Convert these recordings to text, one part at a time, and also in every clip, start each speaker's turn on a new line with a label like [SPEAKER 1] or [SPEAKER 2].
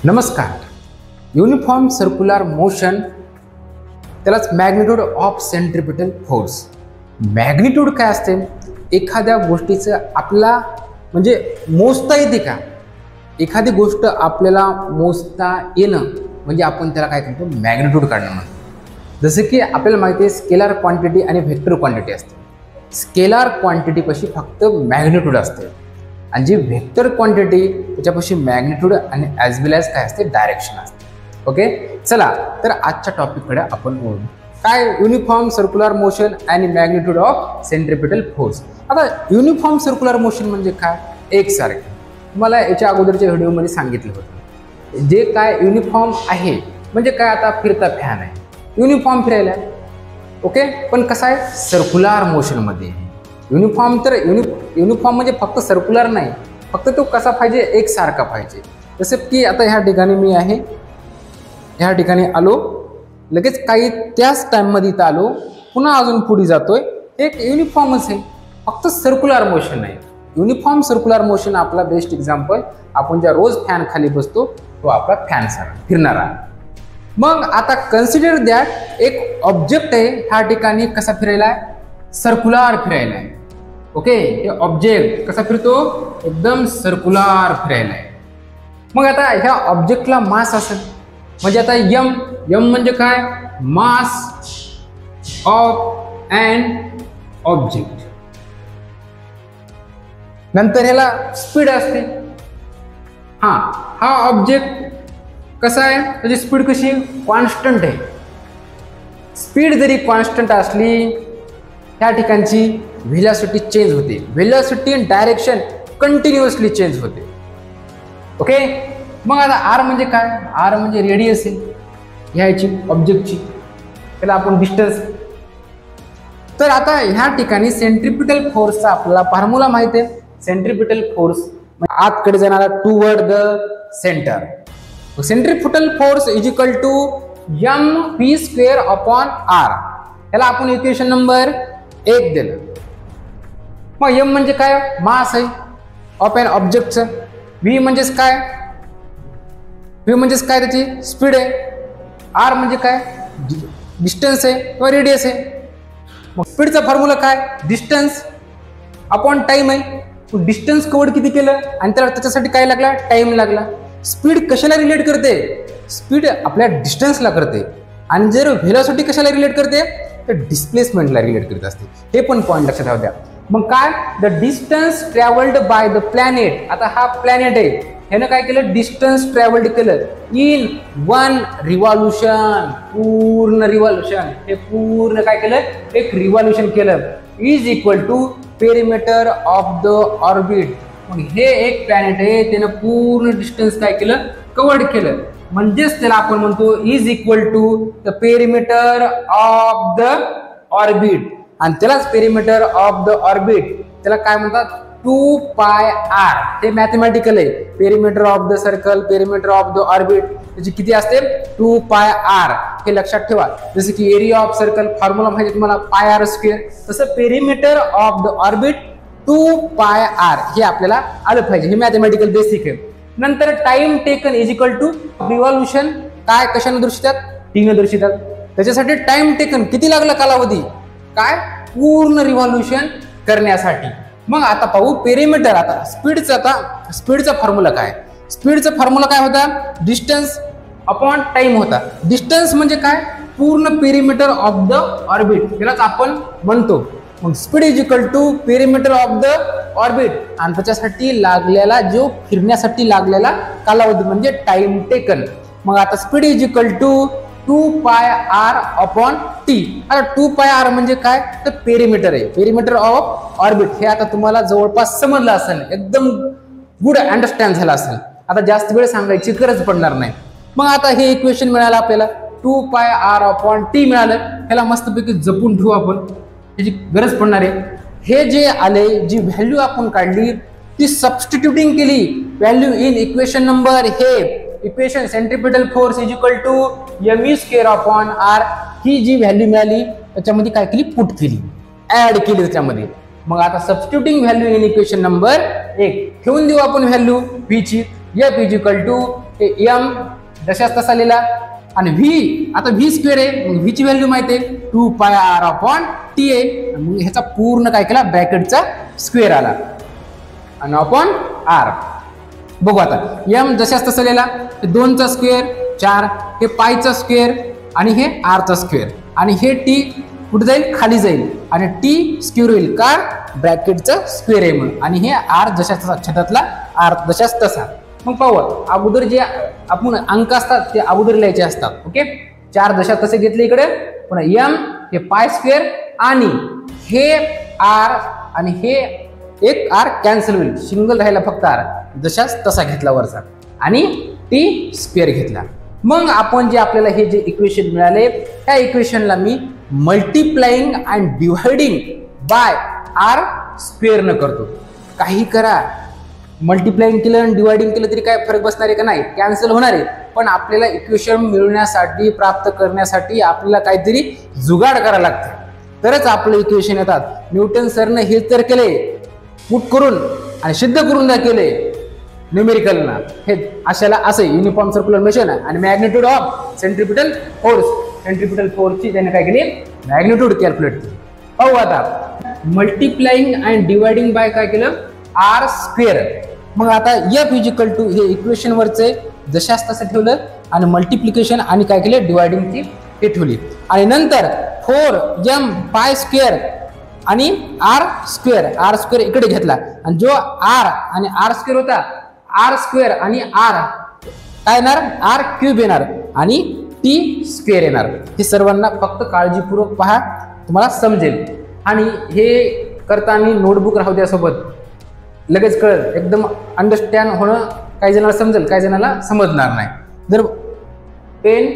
[SPEAKER 1] नमस्कार. Uniform circular motion त्यालाच magnitude of centripetal force. Magnitude काय असते? एखाद्या गोष्टीचं आपला म्हणजे मोजता येते का? एखादी गोष्ट आपल्याला मोजता येणं म्हणजे आपण त्याला काय करतो? मॅग्निट्यूड काढणं म्हणतो. जसं की आपल्याला माहिती आहे स्केलर क्वांटिटी आणि व्हेक्टर क्वांटिटी असते. स्केलर क्वांटिटीपाशी फक्त मॅग्निट्यूड असते आणि जी व्हेक्टर क्वांटिटी त्याच्यापाशी मॅग्निट्यूड आणि ॲज वेल ॲज काय असते? डायरेक्शन असते. ओके, चला तर आजच्या टॉपिककडे आपण बोलू. काय? युनिफॉर्म सर्क्युलर मोशन आणि मॅग्निट्यूड ऑफ सेंट्रिपिटल फोर्स. आता युनिफॉर्म सर्क्युलर मोशन म्हणजे काय? एकसारखे. तुम्हाला याच्या अगोदरच्या व्हिडिओमध्ये सांगितलं होतं. जे काय युनिफॉर्म आहे म्हणजे काय? आता फिरता फॅन आहे, युनिफॉर्म फिरायला आहे. ओके, पण कसं आहे? सर्क्युलर मोशनमध्ये. युनिफॉर्म तर युनिफॉर्म म्हणजे फक्त सर्क्युलर नाही, फक्त तो कसा पाहिजे? एकसारखा पाहिजे. जसं की आता ह्या ठिकाणी मी आहे, ह्या ठिकाणी आलो, लगेच काही त्याच टाईममध्ये इथं आलो, पुन्हा अजून पुढे जातोय. एक युनिफॉर्मच आहे, फक्त सर्क्युलर मोशन आहे. युनिफॉर्म सर्क्युलर मोशन आपला बेस्ट एक्झाम्पल आपण ज्या रोज फॅन खाली बसतो तो आपला फॅन फिरणारा. मग आता कन्सिडर दॅट एक ऑब्जेक्ट आहे, ह्या ठिकाणी कसा फिरायला आहे? सर्क्युलर फिरायला आहे. ओके, हे ऑब्जेक्ट कसा फिरतो? एकदम सर्क्युलर फिरायला आहे. मग आता ह्या ऑब्जेक्टला मास असेल म्हणजे आता एम म्हणजे काय? Mass of and object. नंतर ह्याला स्पीड असते. हा ऑब्जेक्ट कसा आहे? त्याची स्पीड कशी? कॉन्स्टंट आहे. स्पीड जरी कॉन्स्टंट असली त्या ठिकाणची व्हेलॉसिटी चेंज होते. व्हेलॉसिटी आणि डायरेक्शन कंटिन्युअसली चेंज होते. ओके, मग आता आर म्हणजे काय? आर म्हणजे रेडियस आहे ह्याची ऑब्जेक्टची, त्याला आपण डिस्टन्स. तर आता ह्या ठिकाणी सेंट्रिपिटल फोर्सचा आपल्याला फॉर्म्युला माहिती आहे. सेंट्रिपिटल फोर्स आतकडे जाणारा toward the centre. Centripetal force is equal to mv² upon r. याला आपण इक्वेशन नंबर 1 दिलं. मग m म्हणजे काय? मास आहे ऑफ एन ऑब्जेक्टचं. v म्हणजेच काय? v म्हणजेच काय? त्याची स्पीड आहे. r म्हणजे काय? डिस्टन्स आहे किंवा रेडियस आहे. मग स्पीडचा फॉर्म्युला काय? डिस्टन्स अपॉन टाइम आहे. डिस्टन्स कव्हर किती केलं आणि त्याच्यासाठी काय लागला? टाइम लागला. स्पीड कशाला रिलेट करते? स्पीड आपल्या डिस्टन्सला करते. आणि जर व्हेलॉसिटी कशाला रिलेट करते? तर डिस्प्लेसमेंटला रिलेट करत असते. हे पण पॉईंट लक्षात राहू द्या. मग काय? The distance travelled by the planet. आता हा प्लॅनेट आहे, ह्यानं काय केलं? डिस्टन्स ट्रॅव्हल्ड केलं इन 1 रिव्हॉल्युशन. पूर्ण रिव्हॉल्युशन, हे पूर्ण काय केलं? एक रिव्हॉल्युशन केलं. Is equal to perimeter of the orbit. मग हे एक प्लॅनेट आहे, त्यानं पूर्ण डिस्टन्स काय केलं? कव्हर्ड केलं. म्हणजेच त्याला आपण म्हणतो is equal to the perimeter of the orbit. आणि त्यालाच पेरिमीटर ऑफ द ऑर्बिट त्याला काय म्हणतात? 2πr. हे मॅथमॅटिकल आहे. Perimeter of the circle, perimeter of the orbit त्याची किती असते? 2πr. हे लक्षात ठेवा. जसं की एरिया ऑफ सर्कल फॉर्म्युला माहिती तुम्हाला πr². तसं perimeter of the orbit 2πr हे आपल्याला आलं पाहिजे. हे मॅथमॅटिकल बेसिक आहे. नंतर time taken is equal to revolution. काय कशाने दर्शवतात? टीने दर्शवतात. त्याच्यासाठी टाइम टेकन किती लागला कालावधी? काय? पूर्ण रिव्हॉल्युशन करण्यासाठी. मग आता पाहू पेरिमीटर. आता स्पीडचा फॉर्म्युला काय? स्पीडचा फॉर्म्युला काय होता? डिस्टन्स अपॉन टाइम होता. डिस्टन्स म्हणजे काय? पूर्ण पेरिमीटर ऑफ द ऑर्बिट, त्यालाच आपण म्हणतो. मग speed is equal to perimeter of the orbit आणि त्याच्यासाठी लागलेला जो फिरण्यासाठी लागलेला कालावधी म्हणजे टाइम टेकन. मग आता speed is equal to 2πr upon t. आता 2πr म्हणजे काय? तर पेरिमीटर आहे, पेरिमीटर ऑफ ऑर्बिट. हे आता तुम्हाला जवळपास समजलं असेल, एकदम गुड अंडरस्टँड झालं असेल. आता जास्त वेळ सांगायची गरज पडणार नाही. मग आता हे इक्वेशन मिळालं आपल्याला, 2πr अपॉन t मिळालं. ह्याला मस्तपैकी जपून ठेवू आपण, त्याची गरज पडणार आहे. हे जे आले, जी व्हॅल्यू आपण काढली ती सबस्टिट्युटिंग केली व्हॅल्यू इन इक्वेशन नंबर हे equation centripetal force is equal to mv² upon r. ही जी व्हॅल्यू मिळाली त्याच्यामध्ये काय केली? पुट केली, ऍड केली त्याच्यामध्ये. मग आता substituting value in equation number 1 ठेवून देऊ आपण व्हॅल्यू v ची. F is equal to M जशाच तसा लिहिला आणि व्ही आता व्ही स्क्वेअर आहे मग व्ही ची व्हॅल्यू माहिती आहे 2 पाय आर अपॉन टी आहे मग ह्याचा पूर्ण काय केला ब्रॅकेटचा स्क्वेअर आला आणि अपॉन आर बघू आता एम जशाच तसा लिहिला 2 चा स्क्वेअर 4 हे पायचा स्क्वेअर आणि हे आर चा स्क्वेअर आणि हे टी कुठे जाईल खाली जाईल आणि टी स्क्वेअर होईल का ब्रॅकेटचा स्क्वेअर आहे म्हणून आणि हे आर जशाच तसा छतातला आर जशाच तसा मग पाहू अगोदर जे आपण अंक असतात ते अगोदर लिहायचे असतात ओके 4 जशा तसे घेतले इकडे पुन्हा एम हे पाय स्क्वेअर आणि हे आर आणि हे एक आर कॅन्सल होईल सिंगल राहिला फक्त आर जशाच तसा घेतला वरचा आणि टी स्क्वेअर घेतला मग आपण जे आपल्याला हे जे इक्वेशन मिळाले त्या इक्वेशनला मी multiplying and dividing by R square न करतो काही करा मल्टिप्लाइंग केलं आणि डिवायडिंग केलं तरी काय फरक बसणार आहे का नाही कॅन्सल होणार आहे पण आपल्याला इक्वेशन मिळवण्यासाठी प्राप्त करण्यासाठी आपल्याला काहीतरी जुगाड करायला लागते तरच आपलं इक्वेशन येतात न्यूटन सरनं हे तर केले पुट करून आणि सिद्ध करून दाखवले न्यूमेरिकलना हे अशाला असे युनिफॉर्म सर्क्युलर मोशन आणि मॅग्निट्यूड ऑफ सेंट्रिपिटल फोर्सची त्याने काय केली मॅग्निट्यूड कॅल्क्युलेट केली पाहू आता मल्टिप्लाइंग अँड डिवायडिंग बाय काय केलं आर स्क्वेअर मग आता एफ इज इक्वल टू हे इक्वेशन वरचे जशाच तसं ठेवलं आणि मल्टिप्लिकेशन आणि काय केलं डिवायडिंग ची हे ठेवली आणि नंतर 4m पाय स्क्वेअर आणि आर स्क्वेअर इकडे घेतला आणि जो आर आणि आर स्क्वेअर होता आर स्क्वेअर आणि आर काय येणार आर क्यूब येणार आणि टी स्क्वेअर येणार हे सर्वांना फक्त काळजीपूर्वक पहा तुम्हाला समजेल आणि हे करताना नोटबुक राहू द्या सोबत लगेच कळेल एकदम अंडरस्टँड होणं काही जणांना समजेल काही जणांना समजणार नाही जर पेन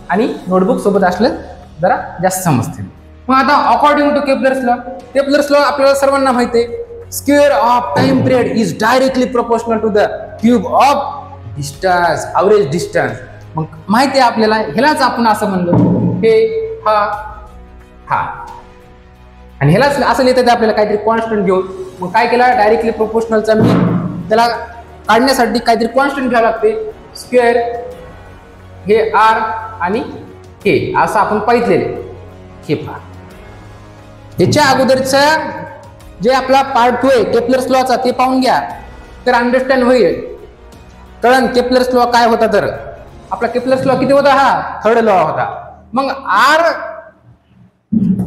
[SPEAKER 1] आणि नोटबुक सोबत असलं जरा जास्त समजतील मग आता अकॉर्डिंग टू केपलर्स लॉ आपल्याला सर्वांना माहिती आहे square of time period is directly proportional to the cube of distance average distance मग माहिती आहे आपल्याला ह्यालाच आपण असं म्हणलो हे हा आणि ह्यालाच असं लिहितात आपल्याला काहीतरी कॉन्स्टंट घेऊन मग काय केला डायरेक्टली प्रोपोर्शनलचा मी त्याला काढण्यासाठी काहीतरी कॉन्स्टंट घ्यावं लागते स्क्वेअर हे आर आणि के असं आपण पाहितलेले हे पहा याच्या अगोदरचा जे आपला पार्ट 2 आहे केपलर्स लॉचा ते पाहून घ्या तर अंडरस्टँड होईल कळण केपलर्स लॉ काय होता तर आपला केपलर्स लॉ किती होता हा थर्ड लॉ होता मग आर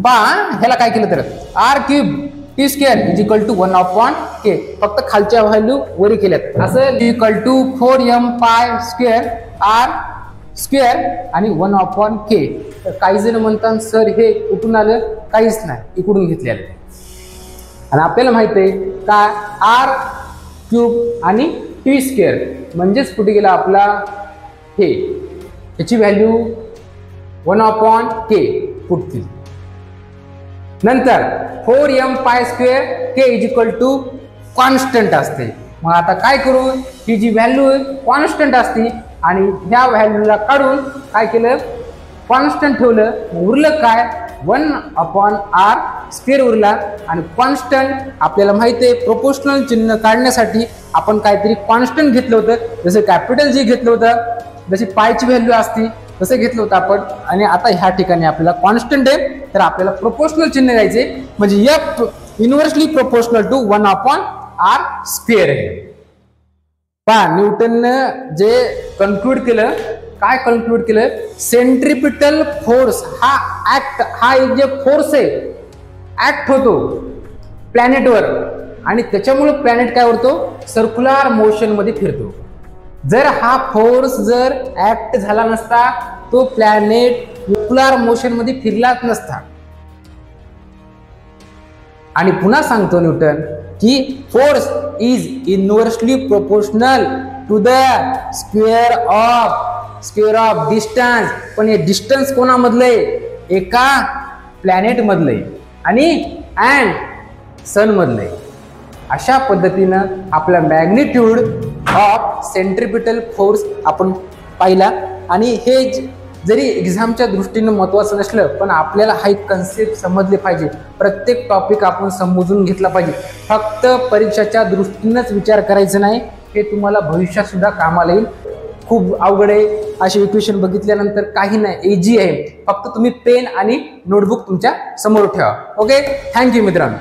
[SPEAKER 1] पहा ह्याला काय केलं तर R cube T square is equal to 1 upon K फक्त खालच्या व्हॅल्यू वरी केल्यात असं equal to 4m pi square R square आणि 1 अपॉन के तर काही जण म्हणतात सर हे कुठून आलं काहीच नाही इकडून घेतलेलं आणि आपल्याला माहित आहे का आर क्यूब आणि टी स्क्वेअर म्हणजेच कुठे गेला आपला हे याची व्हॅल्यू 1 अपॉन के पुट केली नंतर 4m pi square k is equal to constant असते मग आता काय करू ही जी व्हॅल्यू कॉन्स्टंट असते आणि ह्या व्हॅल्यूला काढून काय केलं कॉन्स्टंट ठेवलं उरलं काय 1 अपॉन आर स्क्वेअर उरला आणि कॉन्स्टंट आपल्याला माहिती आहे प्रोपोर्शनल चिन्ह काढण्यासाठी आपण काहीतरी कॉन्स्टंट घेतलं होतं जसं कॅपिटल जी घेतलं होतं जशी पायची व्हॅल्यू असती तसं घेतलं होतं आपण आणि आता ह्या ठिकाणी आपल्याला कॉन्स्टंट आहे तर आपल्याला प्रोपोर्शनल चिन्ह घ्यायचे म्हणजे F inversely proportional to 1 upon R square आहे पहा न्यूटननं जे कन्क्लूड केलं काय कन्क्लूड केलं सेंट्रिपिटल फोर्स हा ऍक्ट हा एक जे फोर्स आहे ऍक्ट होतो प्लॅनेटवर आणि त्याच्यामुळे प्लॅनेट काय होतो सर्क्युलर मोशन मध्ये फिरतो जर हा फोर्स जर ऍक्ट झाला नसता तो प्लॅनेट सर्क्युलर मोशन मध्ये फिरलाच नसता आणि पुन्हा सांगतो न्यूटन की force is inversely proportional to the square of distance पण हे डिस्टन्स कोणामधलं आहे एका प्लॅनेट मधलं आहे आणि अँड सन मधलं आहे अशा पद्धतीनं आपला मॅग्निट्यूड ऑफ सेंट्रिपिटल फोर्स आपण पाहिला आणि हे जरी एक्झामच्या दृष्टीनं महत्त्वाचं नसलं पण आपल्याला हा एक कन्सेप्ट समजले पाहिजे प्रत्येक टॉपिक आपण समजून घेतला पाहिजे फक्त परीक्षेच्या दृष्टीनंच विचार करायचा नाही हे तुम्हाला भविष्यात सुद्धा कामाला येईल. खूप अवघड आहे अशी इक्वेशन बघितल्यानंतर काही नाही, इझी आहे. फक्त तुम्ही पेन आणि नोटबुक तुमच्या समोर ठेवा. ओके, थँक्यू मित्रांनो.